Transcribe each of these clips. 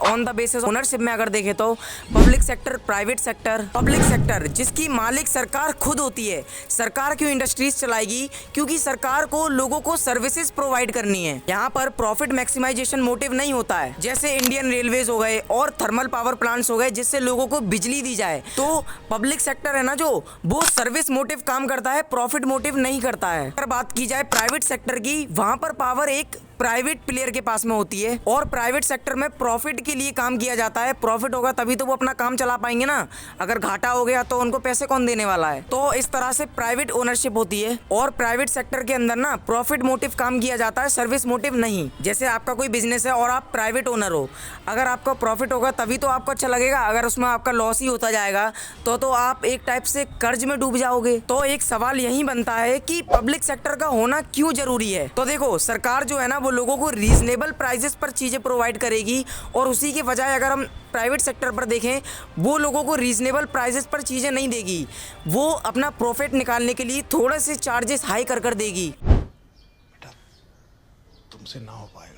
On the basis ownership में अगर देखें तो public sector, private sector, public sector जिसकी मालिक सरकार खुद होती है। सरकार क्यों इंडस्ट्रीज चलाएगी? क्योंकि सरकार को लोगों को सर्विसेज प्रोवाइड करनी है। यहाँ पर प्रॉफिट मैक्सिमाइजेशन मोटिव नहीं होता है, जैसे इंडियन रेलवेज हो गए और थर्मल पावर प्लांट्स हो गए जिससे लोगों को बिजली दी जाए। तो पब्लिक सेक्टर है ना जो, वो सर्विस मोटिव काम करता है, प्रॉफिट मोटिव नहीं करता है। अगर बात की जाए प्राइवेट सेक्टर की, वहां पर पावर एक प्राइवेट प्लेयर के पास में होती है और प्राइवेट सेक्टर में प्रॉफिट के लिए काम किया जाता है। प्रॉफिट होगा तभी तो वो अपना काम चला पाएंगे ना, अगर घाटा हो गया तो उनको पैसे कौन देने वाला है। तो इस तरह से प्राइवेट ओनरशिप होती है और प्राइवेट सेक्टर के अंदर ना प्रॉफिट मोटिव काम किया जाता है, सर्विस मोटिव नहीं। जैसे आपका कोई बिजनेस है और आप प्राइवेट ओनर हो, अगर आपका प्रॉफिट होगा तभी तो आपको अच्छा लगेगा, अगर उसमें आपका लॉस ही होता जाएगा तो आप एक टाइप से कर्ज में डूब जाओगे। तो एक सवाल यही बनता है कि पब्लिक सेक्टर का होना क्यों जरूरी है। तो देखो, सरकार जो है ना वो लोगों को रीजनेबल प्राइसेस पर चीजें प्रोवाइड करेगी और उसी के बजाय अगर हम प्राइवेट सेक्टर पर देखें, वो लोगों को रीजनेबल प्राइसेस पर चीजें नहीं देगी, वो अपना प्रॉफिट निकालने के लिए थोड़े से चार्जेस हाई कर देगी। बेटा, तुमसे ना हो पाएगा,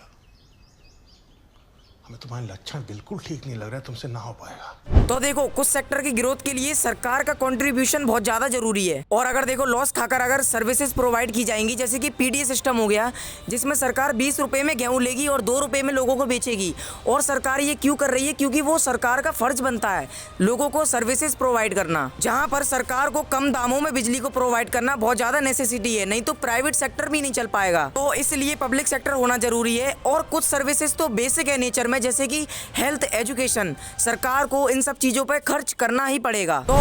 हमें तुम्हारे लक्षण बिल्कुल ठीक नहीं लग रहा है, तुमसे ना हो पाएगा। तो देखो, कुछ सेक्टर की ग्रोथ के लिए सरकार का कंट्रीब्यूशन बहुत ज्यादा जरूरी है। और अगर देखो, लॉस खाकर अगर सर्विसेज प्रोवाइड की जाएंगी, जैसे कि पीडीए सिस्टम हो गया जिसमें सरकार 20 रुपए में गेहूं लेगी और 2 रुपए में लोगों को बेचेगी। और सरकार ये क्यों कर रही है? क्योंकि वो सरकार का फर्ज बनता है लोगों को सर्विसेज प्रोवाइड करना। जहां पर सरकार को कम दामों में बिजली को प्रोवाइड करना बहुत ज्यादा नेसेसिटी है, नहीं तो प्राइवेट सेक्टर भी नहीं चल पाएगा। तो इसलिए पब्लिक सेक्टर होना जरूरी है। और कुछ सर्विसेज तो बेसिक है नेचर में, जैसे कि हेल्थ, एजुकेशन, सरकार को इन सब चीजों पर खर्च करना ही पड़ेगा। तो